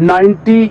90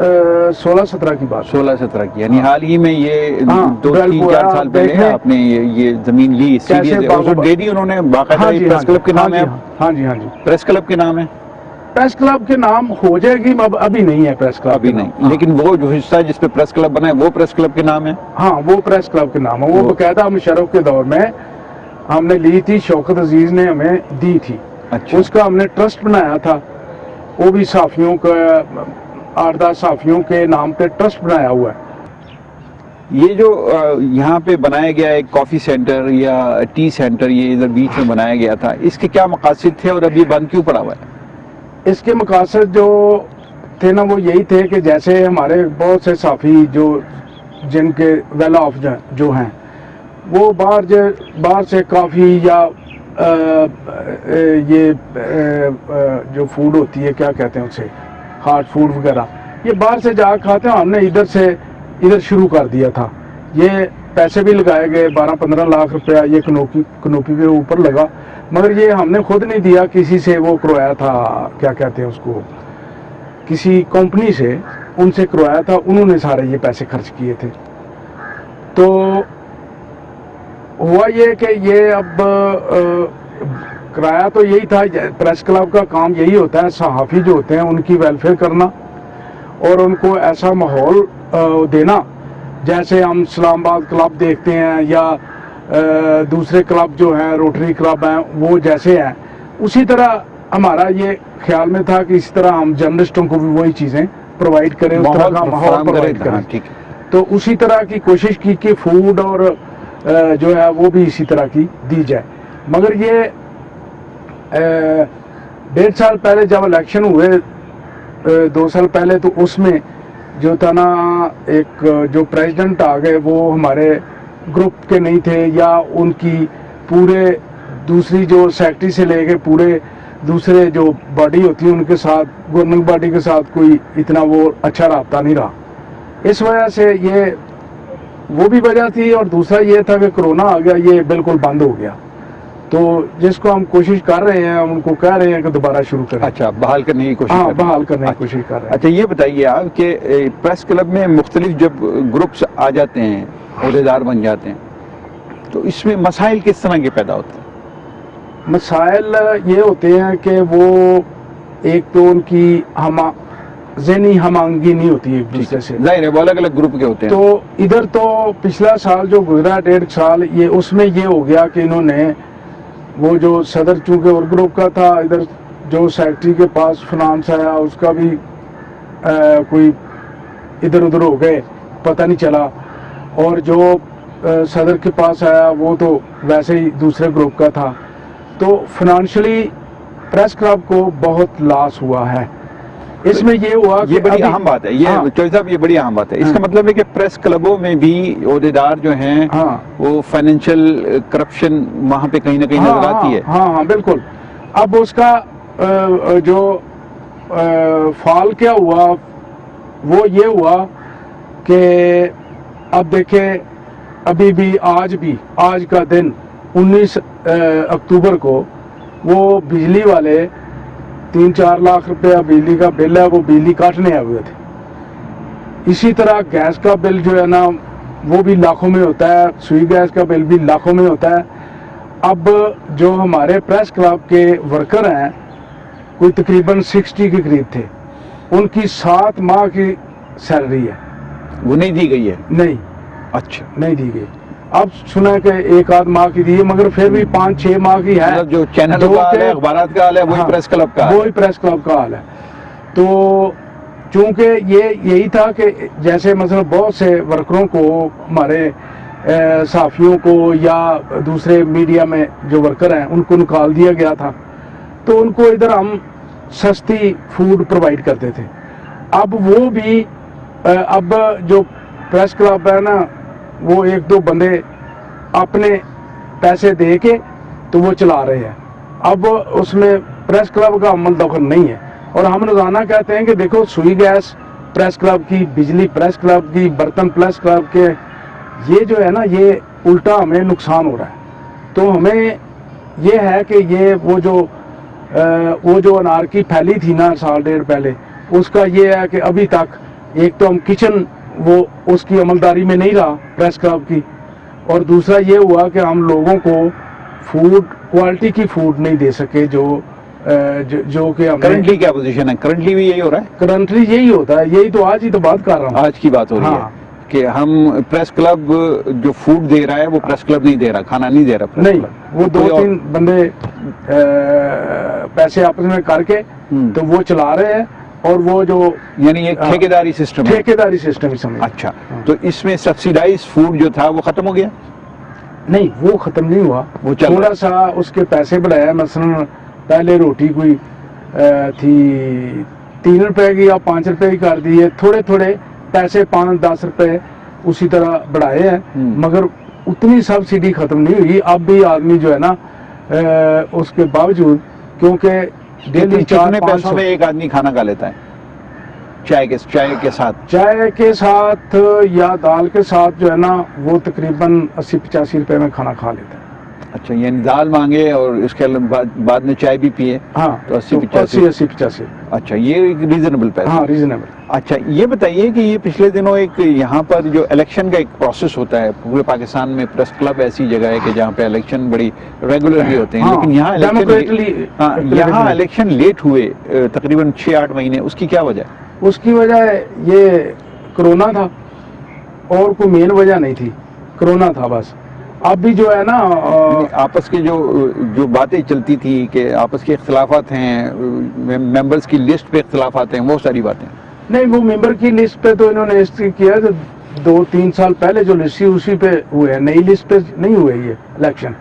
16-17 کی بات ہے. 16-17 کی، یعنی ہاں. حال ہی میں یہ ہاں 2-3-4 سال پہلے آپ نے یہ زمین لی. دے دی انہوں نے باقاعدہ پریس کلب کے نام ہے؟ ہاں جی ہاں جی پریس کلب کے نام ہے. پریس کلب کے نام ہو جائے گی، ابھی نہیں ہے پریس کلب ابھی نہیں، لیکن وہ جو حصہ جس پہ پریس کلب بنا ہے وہ پریس کلب کے نام ہے. ہاں وہ پریس کلب کے نام ہے. وہ باقاعدہ مشرف کے دور میں ہم نے لی تھی، شوکت عزیز نے ہمیں دی تھی. اچھا. اس کا ہم نے ٹرسٹ بنایا تھا، وہ بھی صحافیوں کا 8-10 صحافیوں کے نام پہ ٹرسٹ بنایا ہوا ہے. یہ جو یہاں پہ بنایا گیا ایک کافی سینٹر یا ٹی سینٹر، یہ ادھر بیچ میں بنایا گیا تھا، اس کے کیا مقاصد تھے اور ابھی بند کیوں پڑا ہوا ہے؟ اس کے مقاصد جو تھے نا وہ یہی تھے کہ جیسے ہمارے بہت سے صحافی جو جن کے ویل آف جو ہیں وہ باہر سے کافی یا یہ جو فوڈ ہوتی ہے کیا کہتے ہیں اسے، ہارڈ فوڈ وغیرہ، یہ باہر سے جا کھاتے ہیں. ہم نے ادھر شروع کر دیا تھا. یہ پیسے بھی لگائے گئے 12-15 لاکھ روپیہ یہ کنوپی پہ اوپر لگا، مگر یہ ہم نے خود نہیں دیا، کسی سے وہ کروایا تھا، کیا کہتے ہیں اس کو، کسی کمپنی سے ان سے کروایا تھا. انہوں نے سارے یہ پیسے خرچ کیے تھے. تو ہوا یہ کہ یہ اب کرایہ تو یہی تھا. پریس کلب کا کام یہی ہوتا ہے، صحافی جو ہوتے ہیں ان کی ویلفیئر کرنا اور ان کو ایسا ماحول دینا جیسے ہم اسلام آباد کلب دیکھتے ہیں یا دوسرے کلب جو ہیں روٹری کلب ہیں وہ جیسے ہیں، اسی طرح ہمارا یہ خیال میں تھا کہ اسی طرح ہم جرنلسٹوں کو بھی وہی چیزیں پرووائڈ کریں، اس طرح کا ماحول پرووائڈ کریں. تو اسی طرح کی کوشش کی کہ فوڈ اور جو ہے وہ بھی اسی طرح کی دی جائے. مگر یہ 1.5 سال پہلے جب الیکشن ہوئے 2 سال پہلے، تو اس میں جو تھا نا ایک جو پریزیڈنٹ آ گئے وہ ہمارے گروپ کے نہیں تھے، یا ان کی پورے دوسری جو سیکٹری سے لے کے پورے دوسرے جو باڈی ہوتی ہے ان کے ساتھ، گورننگ باڈی کے ساتھ کوئی اتنا وہ اچھا رابطہ نہیں رہا. اس وجہ سے یہ وہ بھی وجہ تھی، اور دوسرا یہ تھا کہ کرونا آ گیا، یہ بالکل بند ہو گیا. تو جس کو ہم کوشش کر رہے ہیں ان کو کہہ رہے ہیں کہ دوبارہ شروع کریں. اچھا، بحال کرنے کی کوشش. ہاں بحال کرنے کی کوشش کر رہے ہیں. اچھا یہ بتائیے آپ کہ پریس کلب میں مختلف جب گروپس آ جاتے ہیں، عہدیدار بن جاتے ہیں، تو اس میں مسائل کس طرح کے پیدا ہوتے ہیں؟ مسائل یہ ہوتے ہیں کہ وہ ایک تو ان کی ذہنی ہم آہنگی نہیں ہوتی ایک دوسرے سے، ظاہر ہے وہ الگ الگ گروپ کے ہوتے ہیں. تو ادھر تو پچھلا سال جو گزرا 1.5 سال، یہ اس میں یہ ہو گیا کہ انہوں نے وہ جو صدر چونکہ اور گروپ کا تھا، ادھر جو سیکٹری کے پاس فنانس آیا اس کا بھی کوئی ادھر ادھر ہو گئے، پتہ نہیں چلا. اور جو صدر کے پاس آیا وہ تو ویسے ہی دوسرے گروپ کا تھا. تو فنانشلی پریس کلب کو بہت لاس ہوا ہے. اس میں یہ ہوا کہ یہ بڑی اہم بات ہے، یہ چوہدری صاحب یہ بڑی اہم بات ہے. اس کا مطلب ہے کہ پریس کلبوں میں بھی عہدیدار جو ہیں وہ فائنینشیل کرپشن وہاں پہ کہیں نہ کہیں نظر آتی ہے. ہاں بالکل. اب اس کا جو فال کیا ہوا وہ یہ ہوا کہ اب دیکھیں ابھی بھی آج کا دن 19 اکتوبر کو وہ بجلی والے 3-4 لاکھ روپیہ بجلی کا بل ہے، وہ بجلی کاٹنے آئے ہوئے تھے. اسی طرح گیس کا بل جو ہے نا وہ بھی لاکھوں میں ہوتا ہے، سوئی گیس کا بل بھی لاکھوں میں ہوتا ہے. اب جو ہمارے پریس کلب کے ورکر ہیں کوئی تقریباً 60 کے قریب تھے، ان کی 7 ماہ کی سیلری ہے، وہ نہیں دی گئی ہے. نہیں. اچھا نہیں دی گئی. اب سنا کہ 1-8 ماہ کی دی ہے، مگر پھر بھی 5-6 ماہ کی ہے. جو چینل کا حال ہے، اخبارات کا حال ہے، وہی پریس کلب کا وہی پریس کلب کا حال ہے. تو چونکہ یہی تھا کہ جیسے مثلا بہت سے ورکروں کو، ہمارے صحافیوں کو یا دوسرے میڈیا میں جو ورکر ہیں ان کو نکال دیا گیا تھا، تو ان کو ادھر ہم سستی فوڈ پرووائڈ کرتے تھے. اب وہ بھی اب جو پریس کلب ہے نا وہ 1-2 بندے اپنے پیسے دے کے تو وہ چلا رہے ہیں. اب اس میں پریس کلب کا عمل دخل نہیں ہے. اور ہم روزانہ کہتے ہیں کہ دیکھو سوئی گیس پریس کلب کی، بجلی پریس کلب کی، برتن پریس کلب کے، یہ جو ہے نا یہ الٹا ہمیں نقصان ہو رہا ہے. تو ہمیں یہ ہے کہ یہ وہ جو انارکی پھیلی تھی نا 1.5 سال پہلے، اس کا یہ ہے کہ ابھی تک ایک تو ہم کچن وہ اس کی عملداری میں نہیں رہا پریس کلب کی، اور دوسرا یہ ہوا کہ ہم لوگوں کو فوڈ کوالٹی کی فوڈ نہیں دے سکے جو کہ ہمیں کرنٹلی کیا پوزیشن ہے؟ کرنٹلی بھی یہی ہو رہا ہے؟ کرنٹلی یہی ہوتا ہے، یہی تو آج ہی تو بات کر رہا ہوں. آج کی بات ہو رہی ہے کہ ہم پریس کلب جو فوڈ دے رہا ہے وہ پریس کلب نہیں دے رہا، کھانا نہیں دے رہا نہیں، وہ 2-3 بندے پیسے آپس میں کر کے تو وہ چلا رہے ہیں، اور وہ جو یعنی ایک ٹھیکیداری سسٹم ہے. ٹھیکیداری سسٹم ہی سمجھ. اچھا، تو اس میں سبسیڈائز فوڈ جو تھا وہ ختم ہو گیا؟ نہیں، وہ ختم نہیں ہوا، وہ تھوڑا سا اس کے پیسے بڑھایا. مثلا پہلے روٹی کوئی تھی 3 روپے کی یا 5 روپے کی کر دی ہے، تھوڑے تھوڑے پیسے 5-10 روپے اسی طرح بڑھائے ہیں، مگر اتنی سبسڈی ختم نہیں ہوئی. اب بھی آدمی جو ہے نا اس کے باوجود، کیونکہ ڈیلی 400-500 پیسوں میں ایک آدمی کھانا کھا لیتا ہے چائے کے ساتھ؟ چائے کے ساتھ یا دال کے ساتھ جو ہے نا وہ تقریباً 80-85 روپے میں کھانا کھا لیتا ہے. اچھا، یعنی دال مانگے اور اس کے بعد میں چائے بھی پیے ہاں تو 80-85. اچھا، یہ ایک ریزنیبل پیسہ. ہاں، ریزنیبل. اچھا، یہ بتائیے کہ یہ پچھلے دنوں ایک یہاں پر جو الیکشن کا ایک پروسیس ہوتا ہے پورے پاکستان میں، پریس کلب ایسی جگہ ہے کہ جہاں پہ الیکشن بڑی ریگولرلی ہوتے ہیں، لیکن یہاں الیکشن لیٹ ہوئے تقریباً 6-8 مہینے. اس کی کیا وجہ ہے؟ اس کی وجہ یہ کرونا تھا، اور کوئی مین وجہ نہیں تھی، کرونا تھا بس. اب بھی جو ہے نا آپس کی جو باتیں چلتی تھی کہ آپس کے اختلافات ہیں، ممبرز کی لسٹ پہ اختلافات ہیں، وہ ساری باتیں نہیں. وہ ممبر کی لسٹ پہ تو انہوں نے اس کیا کہ 2-3 سال پہلے جو لسٹ تھی اسی پہ ہوئے ہیں، نئی لسٹ پہ نہیں ہوئے یہ الیکشن.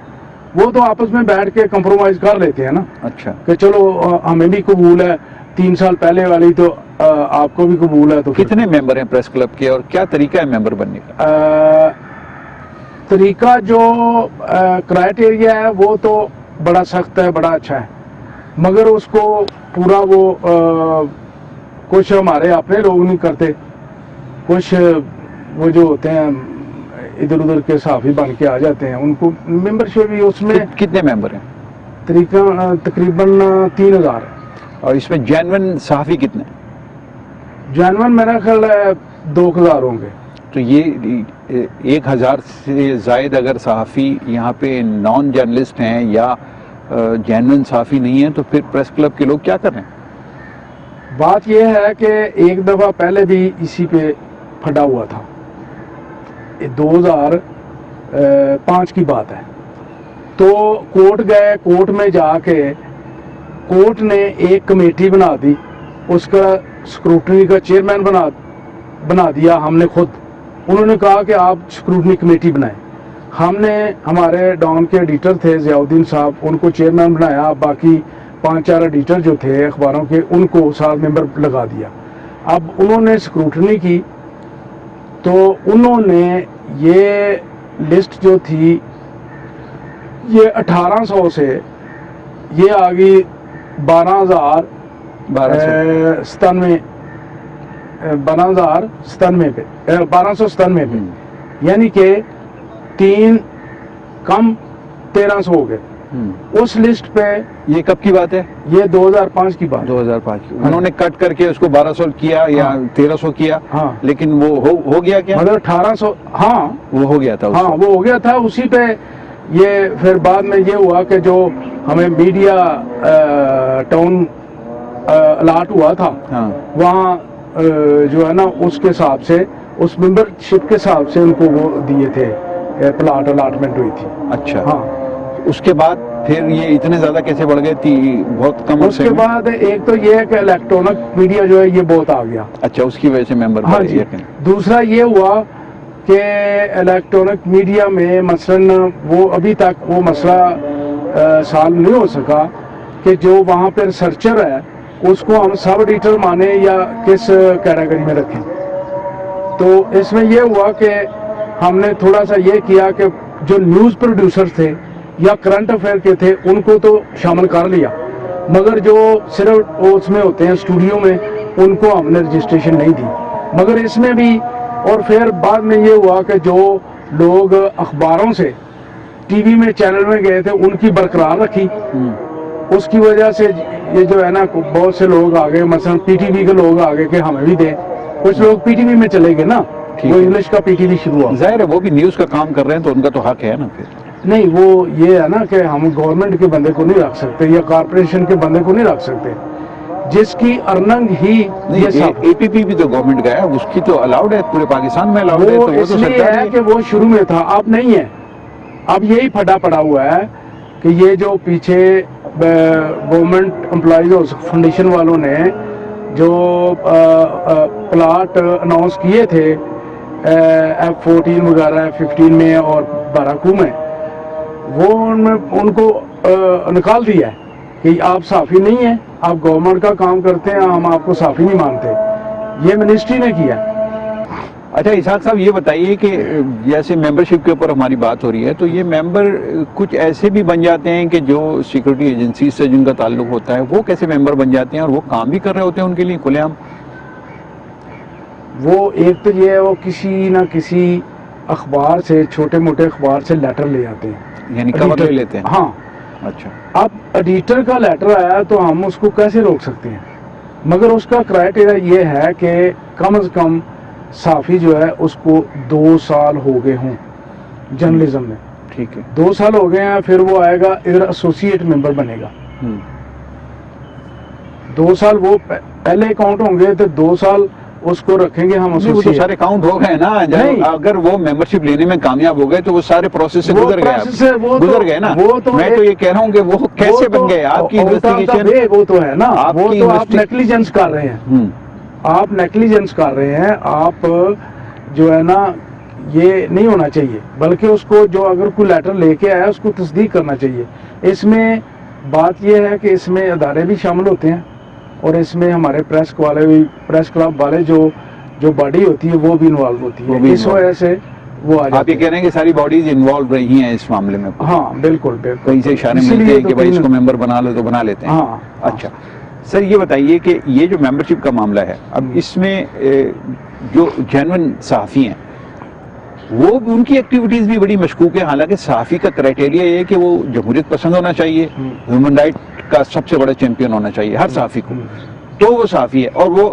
وہ تو آپس میں بیٹھ کے کمپرومائز کر لیتے ہیں نا. اچھا، کہ چلو ہمیں بھی قبول ہے 3 سال پہلے والی، تو آپ کو بھی قبول ہے. تو کتنے ممبر ہیں پریس کلب کے اور کیا طریقہ ہے ممبر بننے کا؟ طریقہ جو کرائٹیریا ہے وہ تو بڑا سخت ہے، بڑا اچھا ہے، مگر اس کو پورا وہ کچھ ہمارے اپنے لوگ نہیں کرتے، کچھ وہ جو ہوتے ہیں ادھر ادھر کے صحافی بن کے آ جاتے ہیں، ان کو ممبرشپ بھی اس میں. کتنے ممبر ہیں؟ تقریباً 3000. اور اس میں جینون صحافی کتنے؟ جینون میرا خیال ہے 2000 ہوں گے. تو یہ 1000 سے زائد اگر صحافی یہاں پہ نان جرنلسٹ ہیں یا جینون صحافی نہیں ہیں تو پھر پریس کلب کے لوگ کیا کر رہے ہیں؟ بات یہ ہے کہ ایک دفعہ پہلے بھی اسی پہ پھٹا ہوا تھا، 2005 کی بات ہے. تو کورٹ گئے، کورٹ میں جا کے کورٹ نے ایک کمیٹی بنا دی، اس کا اسکروٹنی کا چیئرمین بنا دیا ہم نے خود. انہوں نے کہا کہ آپ اسکروٹنی کمیٹی بنائیں. ہم نے ہمارے ڈان کے ایڈیٹر تھے ضیاء الدین صاحب، ان کو چیئرمین بنایا، باقی 5-4 ایڈیٹر جو تھے اخباروں کے ان کو 7 ممبر لگا دیا. اب انہوں نے اسکروٹنی کی تو انہوں نے یہ لسٹ جو تھی یہ 1800 سے یہ آ گئی 1297 پہ، یعنی کہ 3 کم 1300 ہو گئے. اس لسٹ پہ یہ کب کی بات ہے؟ یہ 2005 کی بات. 2005 کی. انہوں نے کٹ کر کے اس کو 1200 کیا یا 1300 کیا، لیکن وہ ہو گیا کیا؟ مگر 1800 وہ ہو گیا تھا. وہ ہو گیا تھا. اسی پہ یہ پھر بعد میں یہ ہوا کہ جو ہمیں میڈیا ٹاؤن الاٹ ہوا تھا وہاں جو ہے نا اس کے حساب سے، اس ممبر شپ کے حساب سے ان کو وہ دیے تھے، پلاٹ الاٹمنٹ ہوئی تھی. اچھا، اس کے بعد پھر یہ اتنے زیادہ کیسے بڑھ گئے تھی؟ بہت کم. اس کے بعد ایک تو یہ ہے کہ الیکٹرانک میڈیا جو ہے یہ بہت آ گیا. اچھا، اس کی وجہ سے ممبر. دوسرا یہ ہوا کہ الیکٹرانک میڈیا میں مثلا وہ ابھی تک وہ مسئلہ سالو نہیں ہو سکا کہ جو وہاں پہ ریسرچر ہے اس کو ہم سب ایڈیٹر مانے یا کس کیٹیگری میں رکھیں. تو اس میں یہ ہوا کہ ہم نے تھوڑا سا یہ کیا کہ جو نیوز پروڈیوسر تھے یا کرنٹ افیئر کے تھے ان کو تو شامل کر لیا، مگر جو صرف اس میں ہوتے ہیں اسٹوڈیو میں ان کو ہم نے رجسٹریشن نہیں دی. مگر اس میں بھی اور پھر بعد میں یہ ہوا کہ جو لوگ اخباروں سے ٹی وی میں چینل میں گئے تھے ان کی برقرار رکھی. اس کی وجہ سے یہ جو ہے نا بہت سے لوگ آ گئے، مثلا پی ٹی وی کے لوگ آ گئے کہ ہمیں بھی دیں. کچھ لوگ پی ٹی وی میں چلے گئے نا, ٹھیک وہ ہے. انگلش کا پی ٹی وی شروع ہوا. ظاہر ہے وہ بھی نیوز کا کام کر رہے ہیں تو ان کا تو حق ہے نا پھر. نہیں, وہ یہ ہے نا کہ ہم گورنمنٹ کے بندے کو نہیں رکھ سکتے یا کارپوریشن کے بندے کو نہیں رکھ سکتے, جس کی ارننگ ہی یہ نہیں, سب. اے پی پی بھی تو گورنمنٹ کا ہے, اس کی تو الاؤڈ ہے, پورے پاکستان میں الاؤڈ ہے, وہ تو وہ اس تو لیے سرکاری ہے ہے. کہ وہ شروع میں تھا, اب نہیں ہے. اب یہی پھڈا پڑا ہوا ہے کہ یہ جو پیچھے گورنمنٹ امپلائیز فاؤنڈیشن والوں نے جو پلاٹ اناؤنس کیے تھے F14 وغیرہ F15 میں اور باراکو میں, وہ ان کو نکال دیا ہے کہ آپ صحافی نہیں ہیں, آپ گورنمنٹ کا کام کرتے ہیں, ہم آپ کو صحافی نہیں مانتے. یہ منسٹری نے کیا. اچھا اسحاق صاحب یہ بتائیے کہ جیسے ممبرشپ کے اوپر ہماری بات ہو رہی ہے, تو یہ ممبر کچھ ایسے بھی بن جاتے ہیں کہ جو سیکورٹی ایجنسی سے جن کا تعلق ہوتا ہے وہ کیسے ممبر بن جاتے ہیں اور وہ کام بھی کر رہے ہوتے ہیں ان کے لیے کھلے عام؟ وہ ایک تو یہ ہے, وہ کسی نہ کسی اخبار سے, چھوٹے موٹے اخبار سے لیٹر لے آتے ہیں, یعنی کور لے لیتے ہیں. ہاں. اچھا, اب ایڈیٹر کا لیٹر آیا تو ہم اس کو کیسے روک سکتے ہیں, مگر اس کا کرائٹیریا یہ ہے کہ کم از کم صحافی جو ہے اس کو 2 سال ہو گئے ہوں جرنلزم میں. ٹھیک ہے. 2 سال ہو گئے ہیں, پھر وہ آئے گا ادھر ایسوسیٹ ممبر بنے گا. 2 سال وہ پہلے اکاؤنٹ ہوں گے تو 2 سال اس کو رکھیں گے ہم وہ تو ایسوسیٹ. سارے کاؤنٹ ہو گئے نا, اگر وہ ممبرشپ لینے میں کامیاب ہو گئے تو وہ سارے پروسیس سے گزر گئے نا. میں تو یہ کہہ رہا ہوں کہ وہ کیسے بن گئے, آپ کی انویسٹیگیشن, وہ تو ہے نا, آپ وہ کی تو آپ نیگلیجنس کر رہے ہیں. آپ نیگلیجنس کر رہے ہیں, آپ جو ہے نا یہ نہیں ہونا چاہیے, بلکہ اس کو جو اگر کوئی لیٹر لے کے آیا اس کو تصدیق کرنا چاہیے. اس میں بات یہ ہے کہ اس میں ادارے بھی شامل ہوتے ہیں اور اس میں ہمارے پریس والے بھی, پریس کلب والے جو باڈی ہوتی ہے وہ بھی انوالو ہوتی ہے. اس وجہ سے وہ آپ یہ کہہ رہے ہیں کہ ساری باڈیز انوالو رہی ہیں اس معاملے میں؟ ہاں بالکل بالکل. کہیں سے اشارے ملتے ہیں کہ بھائی اس کو ممبر بنا لو تو بنا لیتے ہیں. ہاں. اچھا سر یہ بتائیے کہ یہ جو ممبرشپ کا معاملہ ہے, اب اس میں جو جینوئن صحافی ہیں وہ ان کی ایکٹیویٹیز بھی بڑی مشکوک ہے. حالانکہ صحافی کا کرائٹیریا یہ ہے کہ وہ جمہوریت پسند ہونا چاہیے, ہیومن رائٹ کا سب سے بڑا چیمپئن ہونا چاہیے ہر صحافی کو, تو وہ صحافی ہے, اور وہ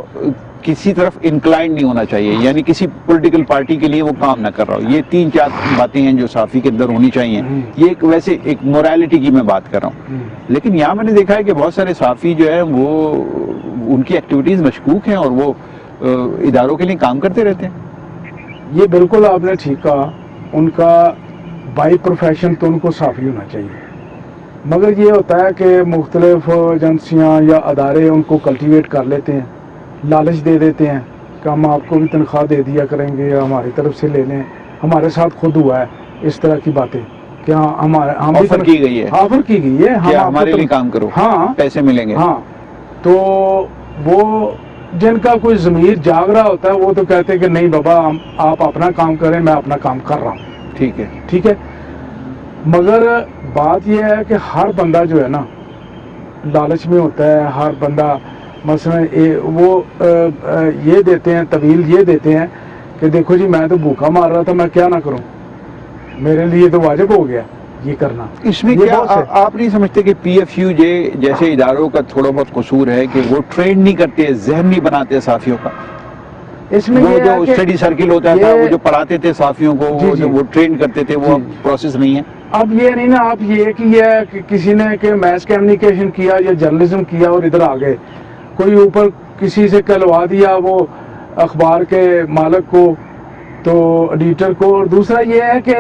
کسی طرف انکلائنڈ نہیں ہونا چاہیے, یعنی کسی پولیٹیکل پارٹی کے لیے وہ کام نہ کر رہا ہو. یہ 3-4 باتیں ہیں جو صحافی کے اندر ہونی چاہیے. یہ ویسے ایک مورالٹی کی میں بات کر رہا ہوں. لیکن یہاں میں نے دیکھا ہے کہ بہت سارے صحافی جو ہیں وہ ان کی ایکٹیویٹیز مشکوک ہیں اور وہ اداروں کے لیے کام کرتے رہتے ہیں. یہ بالکل آپ نے ٹھیک کہا, ان کا بائی پروفیشن تو ان کو صحافی ہونا چاہیے, مگر یہ ہوتا ہے کہ مختلف ایجنسیاں یا ادارے ان کو کلٹیویٹ کر لیتے ہیں, لالچ دے دیتے ہیں کہ ہم آپ کو بھی تنخواہ دے دیا کریں گے, ہماری طرف سے لے لیں. ہمارے ساتھ خود ہوا ہے اس طرح کی باتیں کہ ہم آفر کی گئی ہے, آفر کی گئی ہے, ہم ہمارے لیے کام کرو, ہاں پیسے ملیں گے. ہاں, تو وہ جن کا کوئی ضمیر جاگ رہا ہوتا ہے وہ تو کہتے ہیں کہ نہیں بابا آپ اپنا کام کریں, میں اپنا کام کر رہا ہوں. ٹھیک ہے, ٹھیک ہے. مگر بات یہ ہے کہ ہر بندہ جو ہے نا لالچ میں ہوتا ہے. ہر بندہ مثلا وہ یہ دیتے ہیں, طویل یہ دیتے ہیں کہ دیکھو جی میں تو بھوکا مار رہا تھا, میں کیا نہ کروں, میرے لیے تو واجب ہو گیا یہ کرنا. اس میں کیا آپ نہیں سمجھتے کہ پی ایف یو جیسے اداروں کا تھوڑا بہت قصور ہے کہ وہ ٹرین نہیں کرتے, ذہن نہیں بناتے صحافیوں کا؟ اس میں وہ جو اسٹڈی سرکل ہوتا تھا, وہ جو پڑھاتے تھے صحافیوں کو, وہ ٹرین کرتے تھے, وہ پروسیس نہیں ہے. اب یہ نہیں نا, آپ یہ کہ کسی نے کہ میس کمیونیکیشن کیا یا جرنلزم کیا اور ادھر آ گئے, کوئی اوپر کسی سے کہلوا دیا وہ اخبار کے مالک کو تو ایڈیٹر کو. اور دوسرا یہ ہے کہ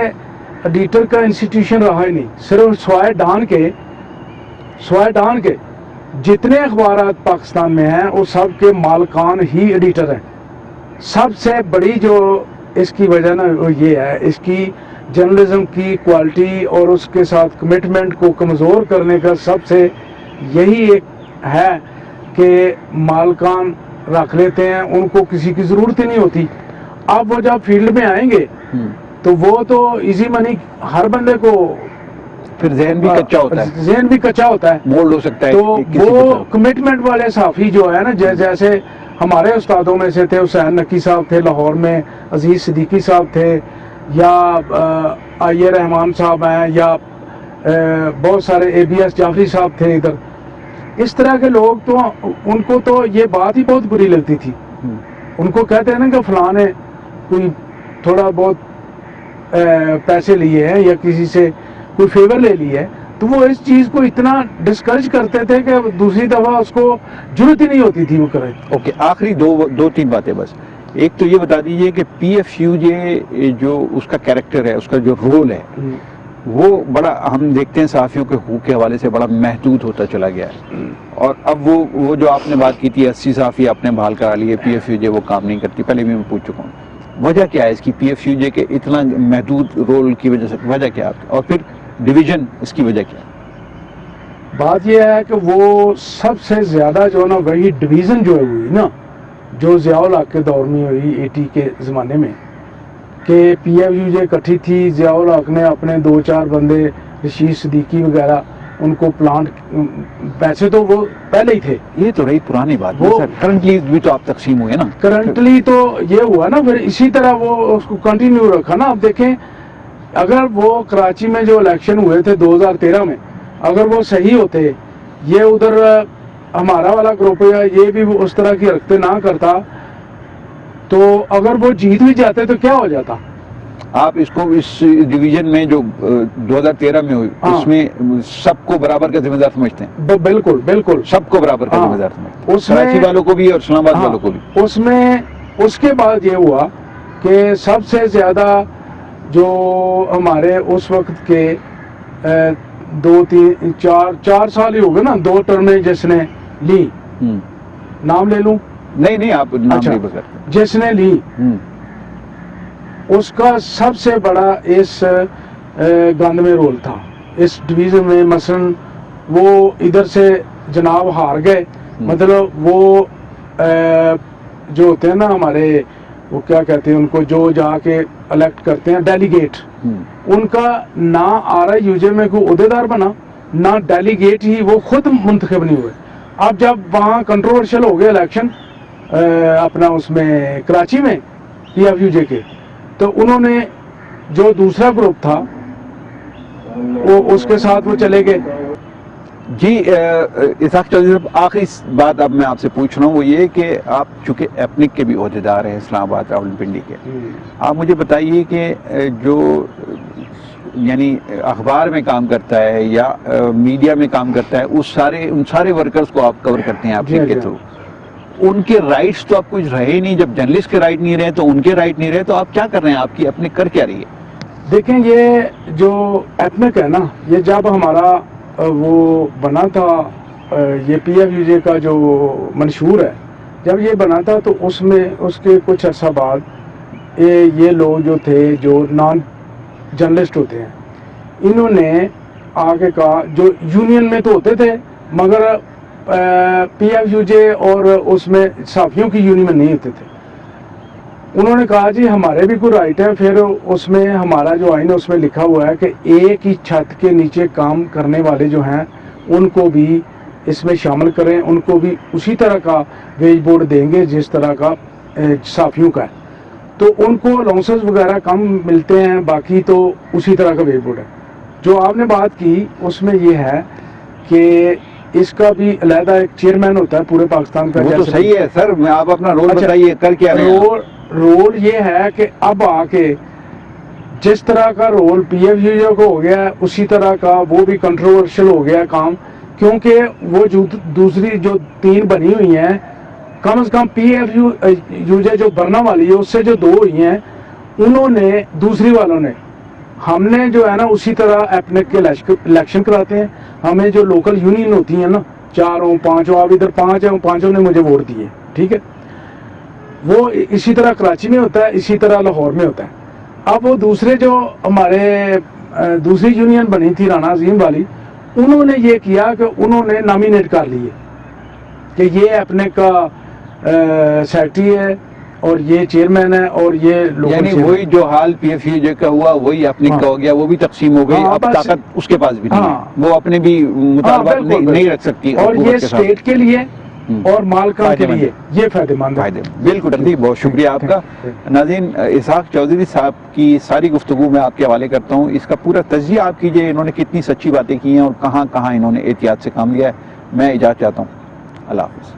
ایڈیٹر کا انسٹیٹیوشن رہا ہی نہیں, صرف سوائے ڈان کے جتنے اخبارات پاکستان میں ہیں وہ سب کے مالکان ہی ایڈیٹر ہیں. سب سے بڑی جو اس کی وجہ نا وہ یہ ہے, اس کی جرنلزم کی کوالٹی اور اس کے ساتھ کمٹمنٹ کو کمزور کرنے کا سب سے یہی ایک ہے کہ مالکان رکھ لیتے ہیں, ان کو کسی کی ضرورت ہی نہیں ہوتی. اب وہ جب فیلڈ میں آئیں گے تو وہ تو ایزی منی ہر بندے کو, پھر ذہن بھی کچا ہوتا ہے, مولڈ ہو سکتا ہے. تو وہ کمٹمنٹ والے صحافی جو ہے نا, جیسے ہمارے استادوں میں سے تھے حسین نقی صاحب تھے لاہور میں, عزیز صدیقی صاحب تھے, یا آئیے رحمان صاحب ہیں, یا بہت سارے اے بی ایس جعفری صاحب تھے ادھر. اس طرح کے لوگ تو ان کو تو یہ بات ہی بہت بری لگتی تھی ان کو کہتے ہیں نا کہ فلاں نے کوئی تھوڑا بہت پیسے لیے ہیں یا کسی سے کوئی فیور لے لی ہے، تو وہ اس چیز کو اتنا ڈسکریج کرتے تھے کہ دوسری دفعہ اس کو ضرورت ہی نہیں ہوتی تھی وہ کرے. اوکے، آخری دو تین باتیں بس. ایک تو یہ بتا دیجئے کہ پی ایف یو جے جو اس کا کیریکٹر ہے، اس کا جو رول ہے، وہ بڑا ہم دیکھتے ہیں صحافیوں کے حقوق کے حوالے سے بڑا محدود ہوتا چلا گیا ہے. اور اب وہ جو آپ نے بات کی تھی 80 صحافی آپ نے بحال کرا لیے، پی ایف یو جے وہ کام نہیں کرتی، پہلے بھی میں پوچھ چکا ہوں وجہ کیا ہے اس کی، پی ایف یو جے کے اتنا محدود رول کی وجہ سے وجہ کیا ہے، اور پھر ڈویژن اس کی وجہ کیا ہے؟ بات یہ ہے کہ وہ سب سے زیادہ جو نا وہی ڈویژن جو ہوئی نا، جو ضیاء الحق کے دور میں ہوئی 80 کے زمانے میں، کہ پی ایف یو جے اکٹھی تھی، ضیاء الحق نے اپنے 2-4 بندے رشید صدیقی وغیرہ ان کو پلانٹ، ویسے تو وہ پہلے ہی تھے. یہ تو رہی پرانی بات، وہ کرنٹلی بھی تو آپ تقسیم ہوئے نا. کرنٹلی تو یہ ہوا نا، پھر اسی طرح وہ اس کو کنٹینیو رکھا نا. آپ دیکھیں اگر وہ کراچی میں جو الیکشن ہوئے تھے 2013 میں، اگر وہ صحیح ہوتے، یہ ادھر ہمارا والا گروپ ہے یہ بھی اس طرح کی حرکتیں نہ کرتا، تو اگر وہ جیت بھی جاتے تو کیا ہو جاتا؟ آپ اس کو اس ڈویژن میں جو 2013 میں ہوئی اس میں سب کو برابر کا ذمہ دار سمجھتے ہیں؟ بالکل بالکل، سب کو برابر کا ذمہ دار سمجھتے ہیں، اس میں کراچی والوں کو بھی اور اسلام آباد والوں کو بھی. اس میں اس کے بعد یہ ہوا کہ سب سے زیادہ جو ہمارے اس وقت کے 2-3-4 سال ہی ہو گئے نا، 2 ٹرمیں جس نے لی، نام لے لوں؟ نہیں آپ نام نہیں بتا. جس نے لی اس کا سب سے بڑا اس گند میں رول تھا اس ڈویژن میں. مثلا وہ ادھر سے جناب ہار گئے، مطلب وہ جو ہوتے ہیں نا ہمارے، وہ کیا کہتے ہیں ان کو، جو جا کے الیکٹ کرتے ہیں ڈیلیگیٹ، ان کا نہ آر آئی یو جے میں کوئی عہدیدار بنا، نہ ڈیلیگیٹ ہی وہ خود منتخب نہیں ہوئے. اب جب وہاں کنٹروورشل ہو گئے الیکشن اپنا اس میں کراچی میں پی ایف یو جے کے، تو انہوں نے جو دوسرا گروپ تھا وہ اس کے ساتھ وہ چلے گئے. جی اسحاق چودھری صاحب، آخری بات اب میں آپ سے پوچھ رہا ہوں وہ یہ کہ آپ چونکہ ایپنک کے بھی عہدیدار ہیں اسلام آباد راولپنڈی کے، آپ مجھے بتائیے کہ جو یعنی اخبار میں کام کرتا ہے یا میڈیا میں کام کرتا ہے ان سارے ورکرز کو آپ کور کرتے ہیں ایپنک کے تھرو، ان کے رائٹس تو آپ کچھ رہے نہیں. جب جرنلسٹ کے رائٹ نہیں رہے تو ان کے رائٹ نہیں رہے، تو آپ کیا کر رہے ہیں؟ آپ کی اپنے کر کیا رہی ہے؟ دیکھیں یہ جو ایپنک ہے نا، یہ جب ہمارا وہ بنا تھا، یہ پی ایف یو جے کا جو منشور ہے، جب یہ بنا تھا تو اس میں اس کے کچھ عرصہ بعد یہ لوگ جو تھے جو نان جرنلسٹ ہوتے ہیں، انہوں نے آگے کہا، جو یونین میں تو ہوتے تھے مگر پی ایف یو جے اور اس میں صحافیوں کی یونین میں نہیں ہوتے تھے. انہوں نے کہا جی ہمارے بھی کوئی رائٹ ہے. پھر اس میں ہمارا جو آئین ہے اس میں لکھا ہوا ہے کہ ایک ہی چھت کے نیچے کام کرنے والے جو ہیں ان کو بھی اس میں شامل کریں، ان کو بھی اسی طرح کا ویج بورڈ دیں گے جس طرح کا صحافیوں کا ہے. تو ان کو الاؤنسز وغیرہ کم ملتے ہیں، باقی تو اسی طرح کا ویج بورڈ ہے. جو آپ نے بات کی اس میں یہ ہے کہ اس کا بھی علیحدہ ایک چیئرمین ہوتا ہے پورے پاکستان کا. وہ تو صحیح ہے سر، میں آپ اپنا رول بتائیے، کر کیا رہے ہیں؟ رول یہ ہے کہ اب آ کے جس طرح کا رول پی ایف یو جے کو ہو گیا ہے اسی طرح کا وہ بھی کنٹروورشل ہو گیا کام، کیونکہ وہ جو دوسری جو 3 بنی ہوئی ہیں، کم از کم پی ایف یو جے جو برنا والی ہے اس سے جو 2 ہوئی ہیں، انہوں نے دوسری والوں نے، ہم نے جو ہے نا اسی طرح ایپنک کے الیکشن کراتے ہیں. ہمیں جو لوکل یونین ہوتی ہیں نا 4 ہوں 5 ہوں، اب ادھر 5 ہیں، 5 نے مجھے ووٹ دیے، ٹھیک ہے، وہ اسی طرح کراچی میں ہوتا ہے، اسی طرح لاہور میں ہوتا ہے. اب وہ دوسرے جو ہمارے دوسری یونین بنی تھی رانا عظیم والی، انہوں نے یہ کیا کہ انہوں نے نامینیٹ کر لیے کہ یہ اپنے کا سیکرٹری ہے اور یہ چیئرمین ہے اور یہ یعنی وہی جو حال پی ایف یو جے کا ہوا وہی اپنے کا ہو گیا، وہ بھی تقسیم ہو گئی. اب طاقت اس کے پاس بھی نہیں ہے، وہ اپنے بھی مطالبات نہیں رکھ سکتی، اور یہ اسٹیٹ کے لیے اور مالکان کے لیے یہ فائدہ مند ہے. بالکل. بہت شکریہ آپ کا. ناظرین، اسحاق چودھری صاحب کی ساری گفتگو میں آپ کے حوالے کرتا ہوں. اس کا پورا تجزیہ آپ کیجئے، انہوں نے کتنی سچی باتیں کی ہیں اور کہاں کہاں انہوں نے احتیاط سے کام لیا ہے. میں اجازت چاہتا ہوں. اللہ حافظ.